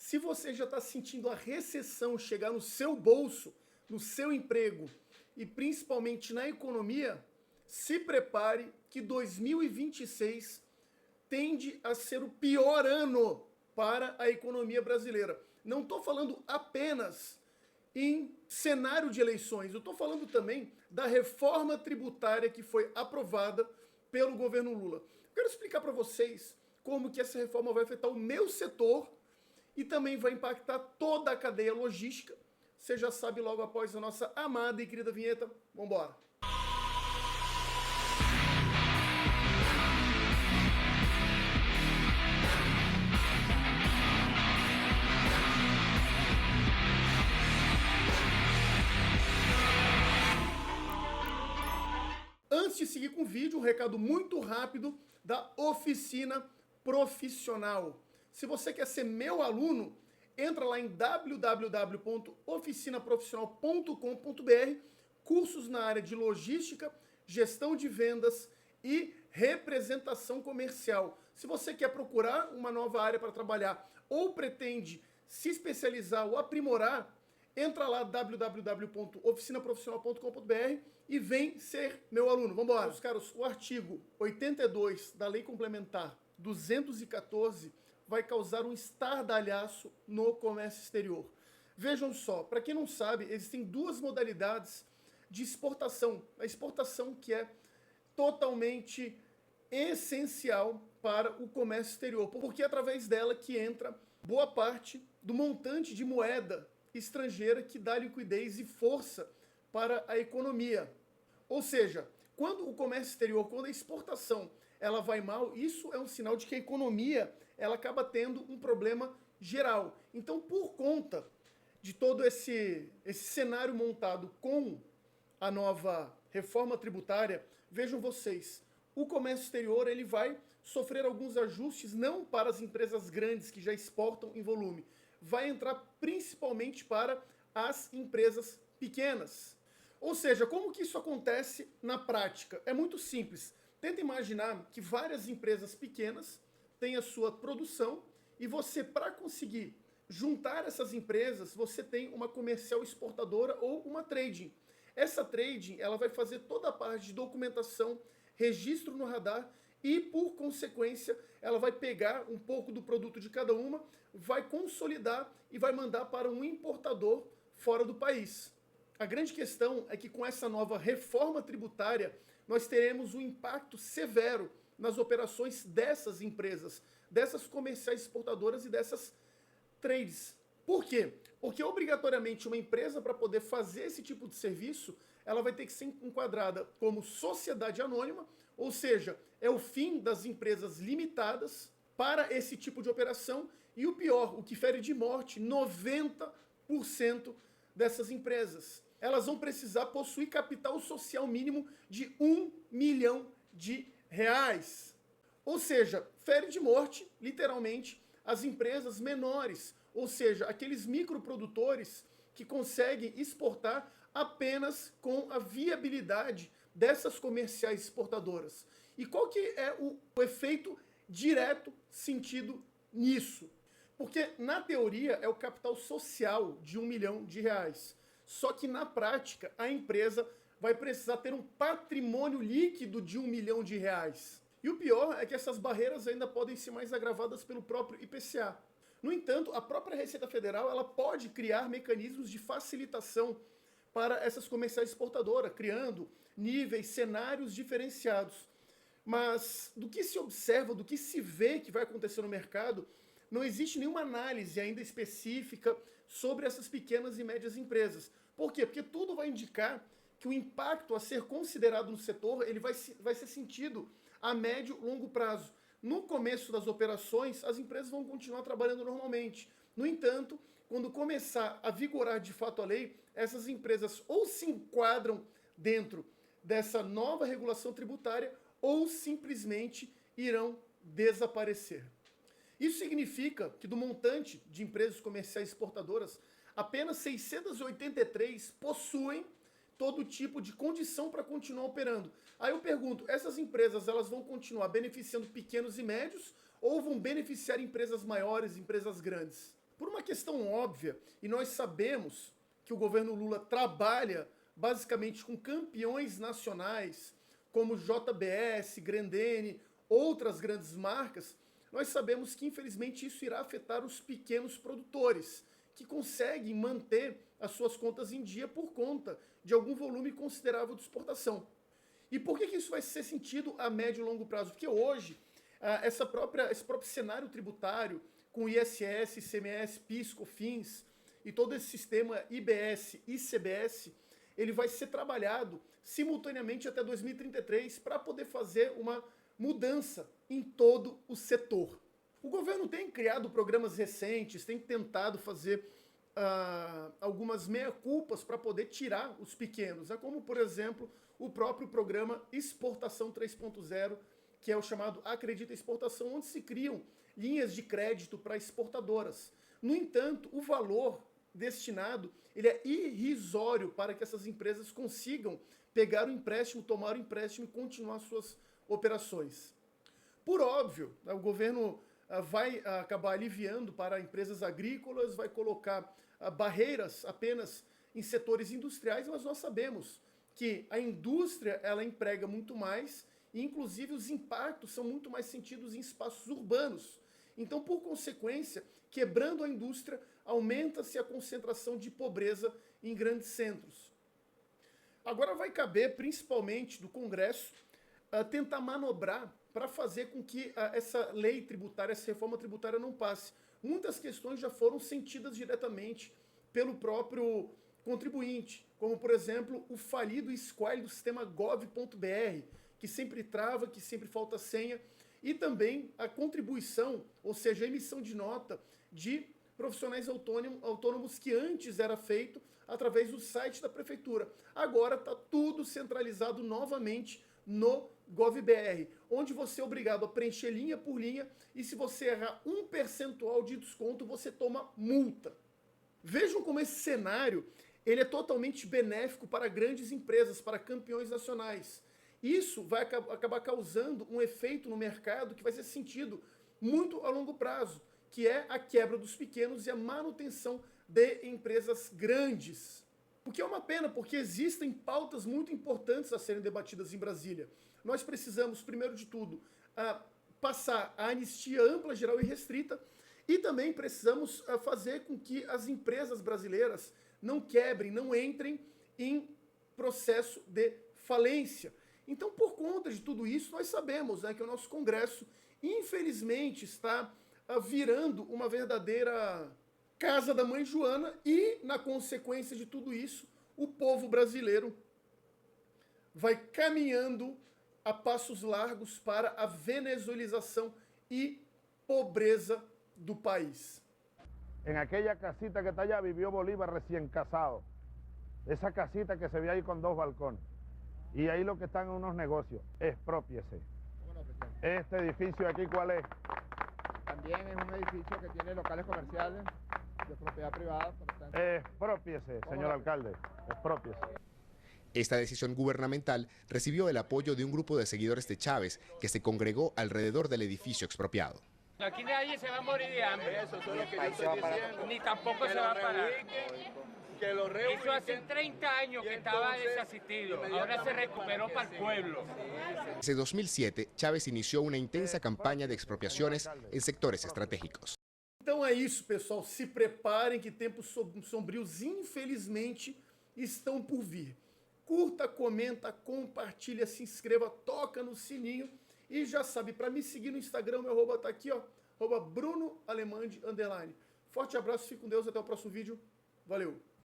Se você já está sentindo a recessão chegar no seu bolso, no seu emprego e principalmente na economia, se prepare que 2026 tende a ser o pior ano para a economia brasileira. Não estou falando apenas em cenário de eleições, eu estou falando também da reforma tributária que foi aprovada pelo governo Lula. Quero explicar para vocês como que essa reforma vai afetar o meu setor e também vai impactar toda a cadeia logística. Você já sabe logo após a nossa amada e querida vinheta. Vamos embora! Antes de seguir com o vídeo, um recado muito rápido da Oficina Profissional. Se você quer ser meu aluno, entra lá em www.oficinaprofissional.com.br, cursos na área de logística, gestão de vendas e representação comercial. Se você quer procurar uma nova área para trabalhar ou pretende se especializar ou aprimorar, entra lá www.oficinaprofissional.com.br e vem ser meu aluno. Vamos embora. Meus caros, o artigo 82 da Lei Complementar 214 vai causar um estardalhaço no comércio exterior. Vejam só, para quem não sabe, existem duas modalidades de exportação. A exportação que é totalmente essencial para o comércio exterior, porque é através dela que entra boa parte do montante de moeda estrangeira que dá liquidez e força para a economia. Ou seja, quando o comércio exterior, quando a exportação ela vai mal, isso é um sinal de que a economia ela acaba tendo um problema geral. Então, por conta de todo esse cenário montado com a nova reforma tributária, vejam vocês, o comércio exterior ele vai sofrer alguns ajustes, não para as empresas grandes que já exportam em volume, vai entrar principalmente para as empresas pequenas. Ou seja, como que isso acontece na prática? É muito simples. Tenta imaginar que várias empresas pequenas têm a sua produção e você, para conseguir juntar essas empresas, você tem uma comercial exportadora ou uma trading. Essa trading ela vai fazer toda a parte de documentação, registro no radar e, por consequência, ela vai pegar um pouco do produto de cada uma, vai consolidar e vai mandar para um importador fora do país. A grande questão é que com essa nova reforma tributária, nós teremos um impacto severo nas operações dessas empresas, dessas comerciais exportadoras e dessas trades. Por quê? Porque obrigatoriamente uma empresa, para poder fazer esse tipo de serviço, ela vai ter que ser enquadrada como sociedade anônima, ou seja, é o fim das empresas limitadas para esse tipo de operação e o pior, o que fere de morte, 90% dessas empresas. Elas vão precisar possuir capital social mínimo de R$1 milhão. Ou seja, fere de morte, literalmente, as empresas menores, ou seja, aqueles microprodutores que conseguem exportar apenas com a viabilidade dessas comerciais exportadoras. E qual que é o efeito direto sentido nisso? Porque na teoria é o capital social de R$1 milhão. Só que na prática a empresa vai precisar ter um patrimônio líquido de R$1 milhão. E o pior é que essas barreiras ainda podem ser mais agravadas pelo próprio IPCA. No entanto, a própria Receita Federal ela pode criar mecanismos de facilitação para essas comerciais exportadoras, criando níveis, cenários diferenciados. Mas do que se observa, do que se vê que vai acontecer no mercado, não existe nenhuma análise ainda específica sobre essas pequenas e médias empresas. Por quê? Porque tudo vai indicar que o impacto a ser considerado no setor ele vai ser sentido a médio e longo prazo. No começo das operações, as empresas vão continuar trabalhando normalmente. No entanto, quando começar a vigorar de fato a lei, essas empresas ou se enquadram dentro dessa nova regulação tributária ou simplesmente irão desaparecer. Isso significa que do montante de empresas comerciais exportadoras, apenas 683 possuem todo tipo de condição para continuar operando. Aí eu pergunto, essas empresas elas vão continuar beneficiando pequenos e médios ou vão beneficiar empresas maiores, empresas grandes? Por uma questão óbvia, e nós sabemos que o governo Lula trabalha basicamente com campeões nacionais, como JBS, Grendene, outras grandes marcas, nós sabemos que infelizmente isso irá afetar os pequenos produtores, que conseguem manter as suas contas em dia por conta de algum volume considerável de exportação. E por que isso vai ser sentido a médio e longo prazo? Porque hoje, esse próprio cenário tributário, com ISS, ICMS, PIS, COFINS e todo esse sistema IBS e CBS, ele vai ser trabalhado simultaneamente até 2033 para poder fazer uma mudança em todo o setor. O governo tem criado programas recentes, tem tentado fazer algumas meia-culpas para poder tirar os pequenos, como, por exemplo, o próprio programa Exportação 3.0, que é o chamado Acredita Exportação, onde se criam linhas de crédito para exportadoras. No entanto, o valor destinado ele é irrisório para que essas empresas consigam pegar o empréstimo, tomar o empréstimo e continuar suas operações. Por óbvio, o governo vai acabar aliviando para empresas agrícolas, vai colocar barreiras apenas em setores industriais, mas nós sabemos que a indústria ela emprega muito mais e, inclusive, os impactos são muito mais sentidos em espaços urbanos. Então, por consequência, quebrando a indústria, aumenta-se a concentração de pobreza em grandes centros. Agora vai caber, principalmente do Congresso, tentar manobrar para fazer com que essa lei tributária, essa reforma tributária não passe. Muitas questões já foram sentidas diretamente pelo próprio contribuinte, como, por exemplo, o falido squale do sistema gov.br, que sempre trava, que sempre falta senha, e também a contribuição, ou seja, a emissão de nota de profissionais autônomos que antes era feito através do site da prefeitura. Agora está tudo centralizado novamente no GovBR, onde você é obrigado a preencher linha por linha e se você errar um percentual de desconto, você toma multa. Vejam como esse cenário ele é totalmente benéfico para grandes empresas, para campeões nacionais. Isso vai acabar causando um efeito no mercado que vai ser sentido muito a longo prazo, que é a quebra dos pequenos e a manutenção de empresas grandes. O que é uma pena, porque existem pautas muito importantes a serem debatidas em Brasília. Nós precisamos, primeiro de tudo, passar a anistia ampla, geral e restrita, e também precisamos fazer com que as empresas brasileiras não quebrem, não entrem em processo de falência. Então, por conta de tudo isso, nós sabemos que o nosso Congresso, infelizmente, está virando uma verdadeira casa da mãe Joana e, na consequência de tudo isso, o povo brasileiro vai caminhando a passos largos para a venezuelização e pobreza do país. En aquella casita que está allá vivió Bolívar recién casado. Esa casita que se ve ahí con 2 balcones. Y ahí lo que están unos negocios. Exprópiese. Este edificio aquí, ¿cuál es? También es un edificio que tiene locales comerciales de propiedad privada. Exprópiese, señor alcalde. Exprópiese. Esta decisión gubernamental recibió el apoyo de un grupo de seguidores de Chávez que se congregó alrededor del edificio expropiado. Aquí nadie se va a morir de hambre. Eso es lo que yo estoy diciendo. Ni tampoco se va a parar. Que lo Eso hace 30 años que estaba desasistido. Ahora se recuperó para el pueblo. Desde 2007, Chávez inició una intensa campaña de expropiaciones en sectores estratégicos. Então é isso, pessoal. Se preparem que tempos sombrios, infelizmente, estão por vir. Curta, comenta, compartilha, se inscreva, toca no sininho. E já sabe, para me seguir no Instagram, meu arroba tá aqui, ó, @BrunoAlemande_. Forte abraço, fique com Deus, até o próximo vídeo. Valeu!